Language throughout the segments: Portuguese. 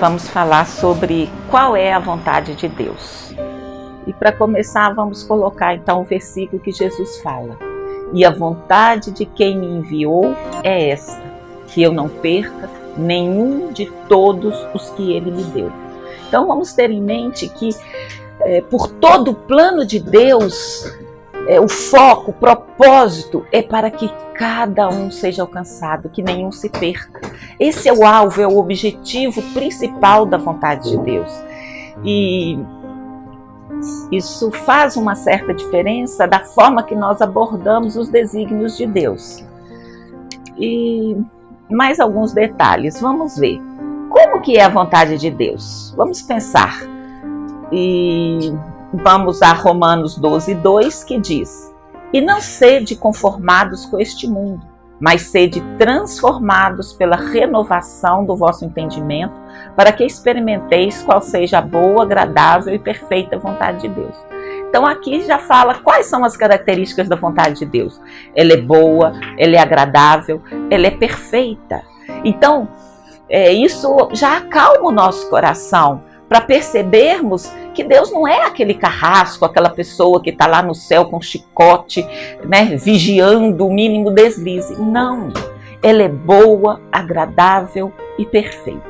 vamos falar sobre qual é a vontade de Deus. E para começar, vamos colocar então o versículo que Jesus fala. E a vontade de quem me enviou é esta, que eu não perca nenhum de todos os que ele me deu. Então vamos ter em mente que por todo o plano de Deus, o foco, o propósito é para que cada um seja alcançado, que nenhum se perca. Esse é o alvo, é o objetivo principal da vontade de Deus. E isso faz uma certa diferença da forma que nós abordamos os desígnios de Deus. E mais alguns detalhes, vamos ver. Como que é a vontade de Deus? Vamos pensar. E vamos a Romanos 12:2, que diz: E não sede conformados com este mundo, mas sede transformados pela renovação do vosso entendimento, para que experimenteis qual seja a boa, agradável e perfeita vontade de Deus. Então aqui já fala quais são as características da vontade de Deus. Ela é boa, ela é agradável, ela é perfeita. Então isso já acalma o nosso coração, para percebermos que Deus não é aquele carrasco, aquela pessoa que está lá no céu com chicote, vigiando o mínimo deslize. Não, ela é boa, agradável e perfeita.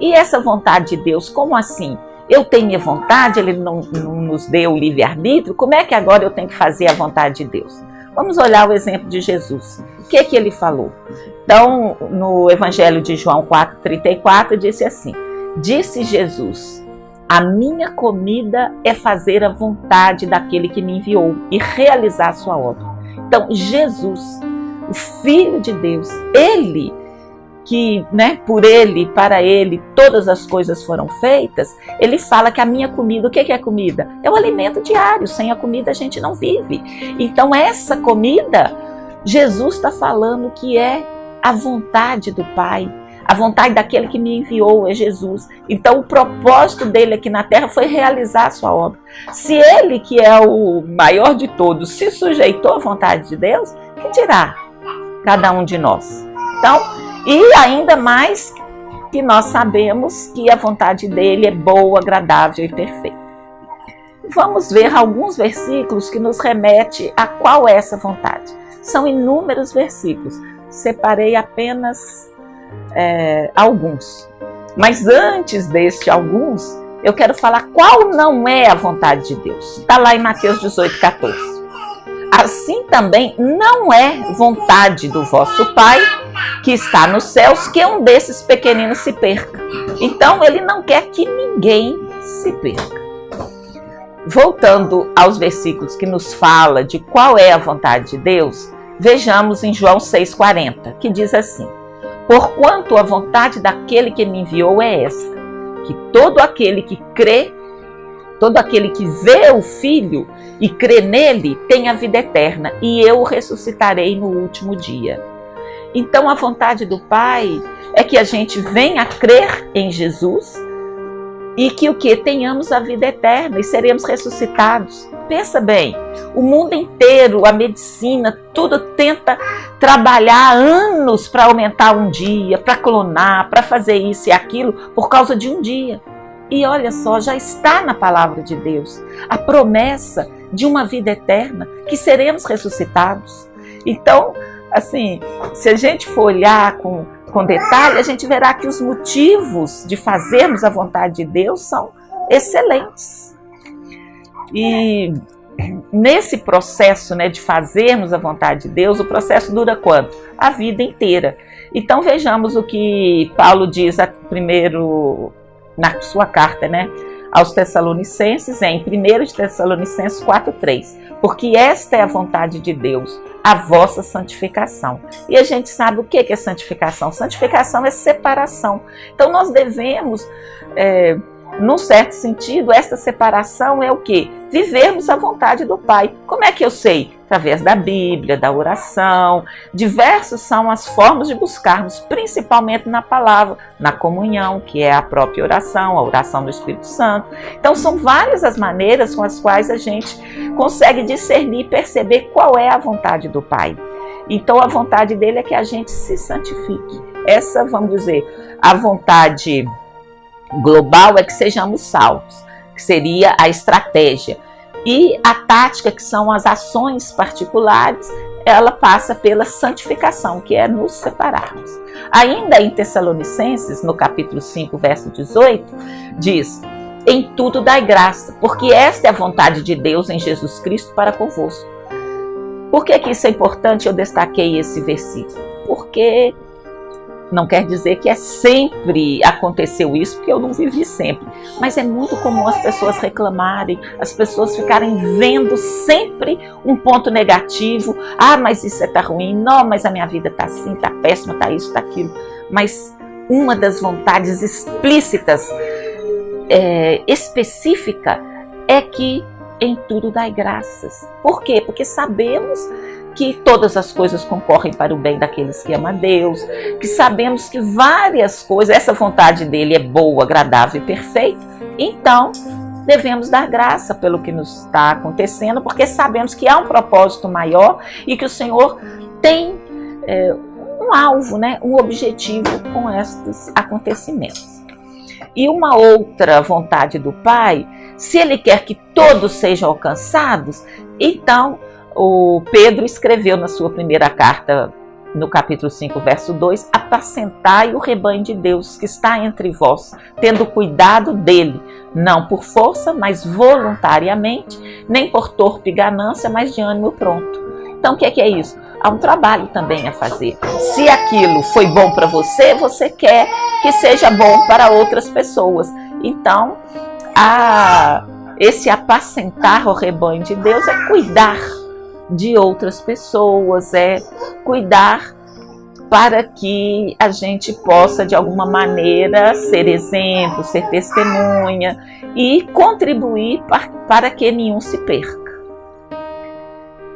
E essa vontade de Deus, como assim? Eu tenho minha vontade, ele não nos deu o livre-arbítrio, como é que agora eu tenho que fazer a vontade de Deus? Vamos olhar o exemplo de Jesus. O que ele falou? Então, no Evangelho de João 4:34, disse assim: Disse Jesus: a minha comida é fazer a vontade daquele que me enviou e realizar a sua obra. Então, Jesus, o Filho de Deus, ele que, por ele, para ele, todas as coisas foram feitas, ele fala que a minha comida, o que é comida? É o alimento diário, sem a comida a gente não vive. Então essa comida, Jesus está falando que é a vontade do Pai, a vontade daquele que me enviou é Jesus. Então o propósito dele aqui na terra foi realizar a sua obra. Se ele, que é o maior de todos, se sujeitou à vontade de Deus, que dirá cada um de nós? Então, e ainda mais que nós sabemos que a vontade dele é boa, agradável e perfeita. Vamos ver alguns versículos que nos remetem a qual é essa vontade. São inúmeros versículos, separei apenas alguns. Mas antes deste alguns, eu quero falar qual não é a vontade de Deus. Está lá em Mateus 18:14. Assim também não é vontade do vosso Pai, que está nos céus, que um desses pequeninos se perca. Então, ele não quer que ninguém se perca. Voltando aos versículos que nos fala de qual é a vontade de Deus, vejamos em João 6:40, que diz assim: Porquanto a vontade daquele que me enviou é esta, que todo aquele que crê, todo aquele que vê o Filho e crê nele tem a vida eterna, e eu o ressuscitarei no último dia. Então a vontade do Pai é que a gente venha a crer em Jesus e que tenhamos a vida eterna e seremos ressuscitados. Pensa bem, o mundo inteiro, a medicina, tudo tenta trabalhar anos para aumentar um dia, para clonar, para fazer isso e aquilo por causa de um dia. E olha só, já está na palavra de Deus a promessa de uma vida eterna, que seremos ressuscitados. Então, assim, se a gente for olhar com detalhe, a gente verá que os motivos de fazermos a vontade de Deus são excelentes. E nesse processo, de fazermos a vontade de Deus, o processo dura quanto? A vida inteira. Então vejamos o que Paulo diz primeiro na sua carta, aos Tessalonicenses, em 1 de Tessalonicenses 4:3. Porque esta é a vontade de Deus, a vossa santificação. E a gente sabe o que é santificação. Santificação é separação. Então nós devemos, num certo sentido, esta separação é o quê? Vivermos a vontade do Pai. Como é que eu sei? Através da Bíblia, da oração. Diversas são as formas de buscarmos, principalmente na palavra, na comunhão, que é a própria oração, a oração do Espírito Santo. Então são várias as maneiras com as quais a gente consegue discernir e perceber qual é a vontade do Pai. Então a vontade dele é que a gente se santifique. Essa, vamos dizer, a vontade global é que sejamos salvos, que seria a estratégia. E a tática, que são as ações particulares, ela passa pela santificação, que é nos separarmos. Ainda em Tessalonicenses, no capítulo 5, verso 18, diz: em tudo dai graça, porque esta é a vontade de Deus em Jesus Cristo para convosco. Por que isso é importante? Eu destaquei esse versículo. Porque não quer dizer que sempre aconteceu isso, porque eu não vivi sempre. Mas é muito comum as pessoas reclamarem, as pessoas ficarem vendo sempre um ponto negativo. Ah, mas isso está ruim. Não, mas a minha vida está assim, está péssima, está isso, está aquilo. Mas uma das vontades explícitas, específica, é que em tudo dai graças. Por quê? Porque sabemos que todas as coisas concorrem para o bem daqueles que amam a Deus, que sabemos que várias coisas, essa vontade dele é boa, agradável e perfeita, então devemos dar graça pelo que nos está acontecendo, porque sabemos que há um propósito maior e que o Senhor tem um alvo, né, um objetivo com estes acontecimentos. E uma outra vontade do Pai, se Ele quer que todos sejam alcançados, então o Pedro escreveu na sua primeira carta, no capítulo 5, verso 2, apacentai o rebanho de Deus que está entre vós, tendo cuidado dele, não por força, mas voluntariamente, nem por torpe ganância, mas de ânimo pronto. Então, o que é isso? Há um trabalho também a fazer. Se aquilo foi bom para você, você quer que seja bom para outras pessoas. Então, esse apacentar o rebanho de Deus é cuidar de outras pessoas, é cuidar para que a gente possa, de alguma maneira, ser exemplo, ser testemunha e contribuir para que nenhum se perca.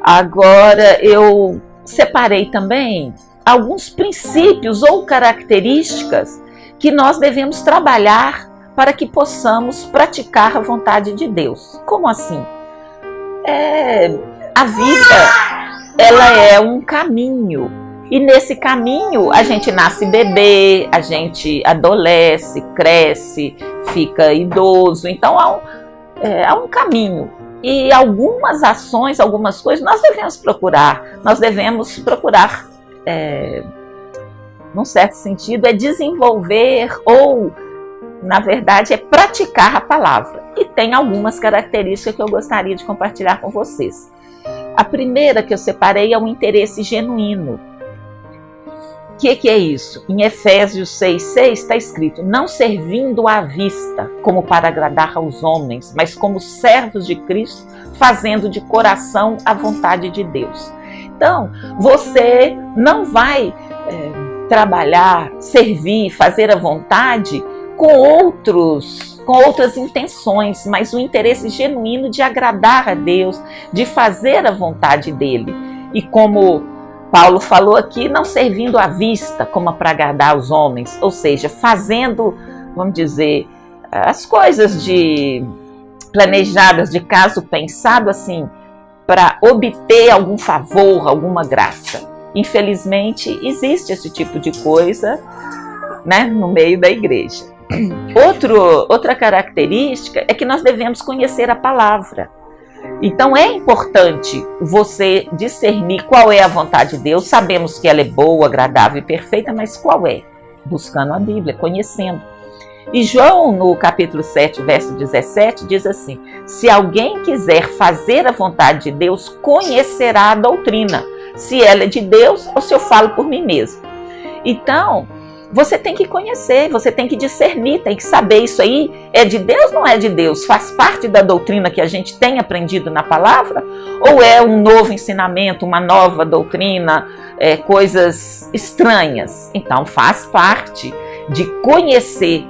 Agora, eu separei também alguns princípios ou características que nós devemos trabalhar para que possamos praticar a vontade de Deus. Como assim? A vida, ela é um caminho. E nesse caminho, a gente nasce bebê, a gente adolesce, cresce, fica idoso. Então, há um caminho. E algumas ações, algumas coisas, nós devemos procurar. Nós devemos procurar, num certo sentido, desenvolver ou, na verdade, praticar a palavra. E tem algumas características que eu gostaria de compartilhar com vocês. A primeira que eu separei é um interesse genuíno. O que é isso? Em Efésios 6,6 está escrito: não servindo à vista, como para agradar aos homens, mas como servos de Cristo, fazendo de coração a vontade de Deus. Então, você não vai trabalhar, servir, fazer a vontade com outras intenções, mas o interesse genuíno de agradar a Deus, de fazer a vontade dele. E como Paulo falou aqui, não servindo à vista como para agradar os homens, ou seja, fazendo, vamos dizer, as coisas planejadas de caso pensado assim, para obter algum favor, alguma graça. Infelizmente, existe esse tipo de coisa, né, no meio da igreja. Outra característica é que nós devemos conhecer a palavra. Então é importante você discernir qual é a vontade de Deus. Sabemos que ela é boa, agradável e perfeita, mas qual é? Buscando a Bíblia, conhecendo. E João, no capítulo 7, verso 17, diz assim: se alguém quiser fazer a vontade de Deus, conhecerá a doutrina, se ela é de Deus ou se eu falo por mim mesmo. Então, você tem que conhecer, você tem que discernir, tem que saber isso aí é de Deus ou não é de Deus? Faz parte da doutrina que a gente tem aprendido na palavra? Ou é um novo ensinamento, uma nova doutrina, coisas estranhas? Então faz parte de conhecer,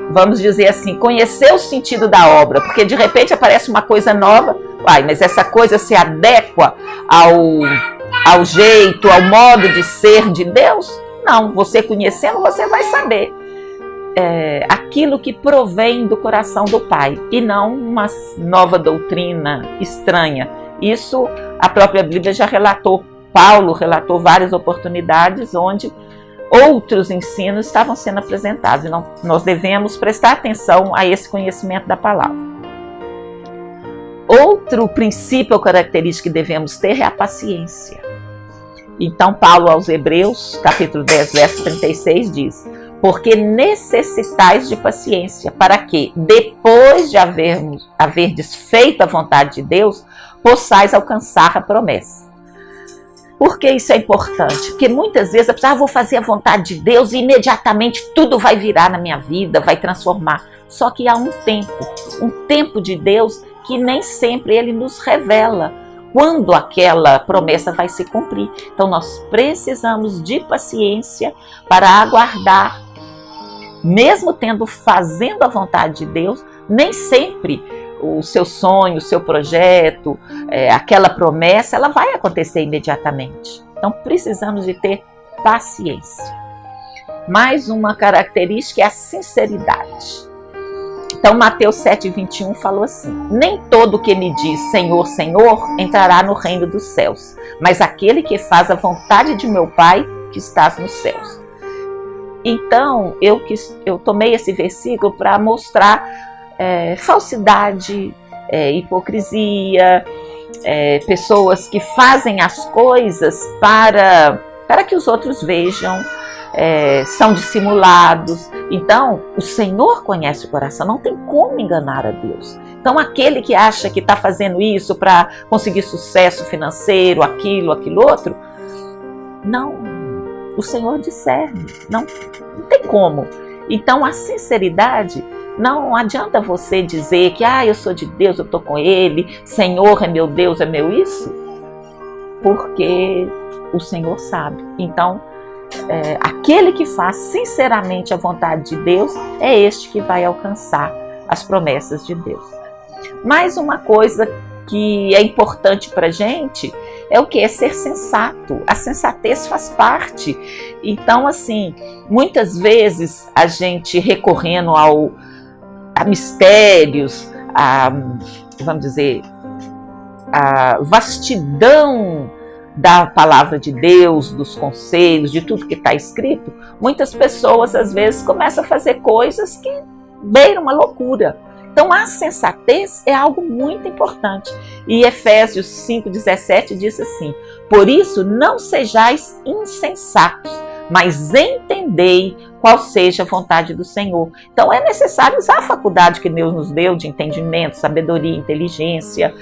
vamos dizer assim, conhecer o sentido da obra, porque de repente aparece uma coisa nova, mas essa coisa se adequa ao jeito, ao modo de ser de Deus? Não, você conhecendo, você vai saber aquilo que provém do coração do Pai e não uma nova doutrina estranha. Isso a própria Bíblia já relatou. Paulo relatou várias oportunidades onde outros ensinos estavam sendo apresentados. E nós devemos prestar atenção a esse conhecimento da palavra. Outro princípio ou característica que devemos ter é a paciência. Então, Paulo aos Hebreus, capítulo 10, verso 36, diz: porque necessitais de paciência, para que, depois de haverdes feito a vontade de Deus, possais alcançar a promessa. Por que isso é importante? Porque muitas vezes a pessoa, vou fazer a vontade de Deus e imediatamente tudo vai virar na minha vida, vai transformar. Só que há um tempo de Deus que nem sempre Ele nos revela quando aquela promessa vai se cumprir. Então nós precisamos de paciência para aguardar. Mesmo fazendo a vontade de Deus, nem sempre o seu sonho, o seu projeto, aquela promessa, ela vai acontecer imediatamente. Então precisamos de ter paciência. Mais uma característica é a sinceridade. Então Mateus 7,21 falou assim: nem todo que me diz Senhor, Senhor entrará no reino dos céus, mas aquele que faz a vontade de meu Pai que está nos céus. Então eu tomei esse versículo para mostrar falsidade, hipocrisia, pessoas que fazem as coisas para que os outros vejam, são dissimulados. Então o Senhor conhece o coração, não tem como enganar a Deus. Então aquele que acha que está fazendo isso para conseguir sucesso financeiro, aquilo outro, não, o Senhor discerne, não tem como. Então a sinceridade, não adianta você dizer que eu sou de Deus, eu estou com Ele, Senhor é meu Deus, é meu isso, porque o Senhor sabe. Então aquele que faz sinceramente a vontade de Deus é este que vai alcançar as promessas de Deus. Mais uma coisa que é importante para a gente é o que? É ser sensato. A sensatez faz parte. Então, assim, muitas vezes a gente recorrendo a mistérios, vamos dizer, a vastidão da palavra de Deus, dos conselhos, de tudo que está escrito, muitas pessoas às vezes começam a fazer coisas que beiram uma loucura. Então a sensatez é algo muito importante. E Efésios 5,17 diz assim: por isso não sejais insensatos, mas entendei qual seja a vontade do Senhor. Então é necessário usar a faculdade que Deus nos deu de entendimento, sabedoria, inteligência,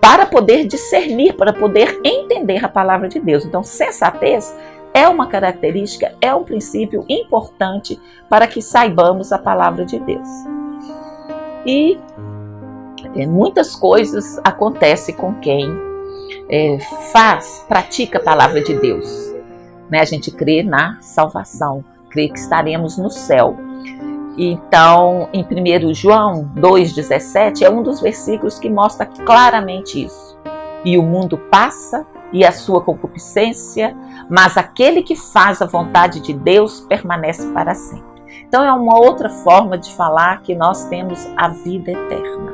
para poder discernir, para poder entender a palavra de Deus. Então sensatez é uma característica, é um princípio importante para que saibamos a palavra de Deus. E muitas coisas acontecem com quem pratica a palavra de Deus. A gente crê na salvação, crê que estaremos no céu. Então, em 1 João 2,17 é um dos versículos que mostra claramente isso. E o mundo passa e a sua concupiscência, mas aquele que faz a vontade de Deus permanece para sempre. Então é uma outra forma de falar que nós temos a vida eterna.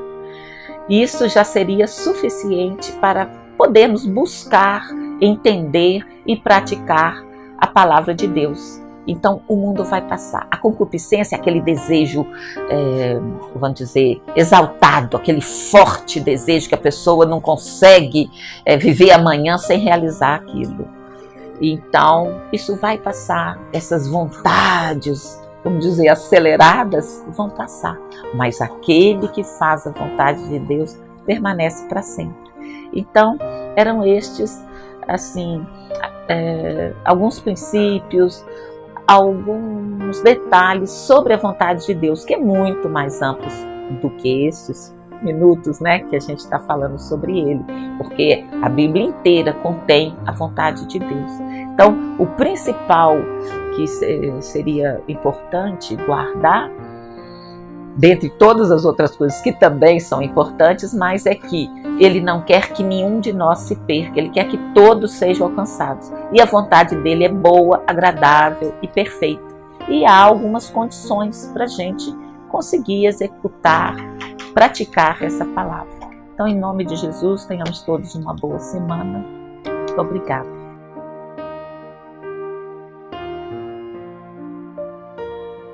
Isso já seria suficiente para podermos buscar, entender e praticar a palavra de Deus. Então o mundo vai passar. A concupiscência é aquele desejo, vamos dizer, exaltado, aquele forte desejo que a pessoa não consegue viver amanhã sem realizar aquilo. Então isso vai passar, essas vontades, vamos dizer, aceleradas, vão passar. Mas aquele que faz a vontade de Deus permanece para sempre. Então, eram estes, assim, alguns princípios, alguns detalhes sobre a vontade de Deus, que é muito mais amplo do que estes minutos, que a gente está falando sobre ele, porque a Bíblia inteira contém a vontade de Deus. Então, o principal que seria importante guardar, dentre todas as outras coisas que também são importantes, mas é que ele não quer que nenhum de nós se perca, ele quer que todos sejam alcançados. E a vontade dele é boa, agradável e perfeita. E há algumas condições para a gente conseguir executar, praticar essa palavra. Então, em nome de Jesus, tenhamos todos uma boa semana. Obrigada.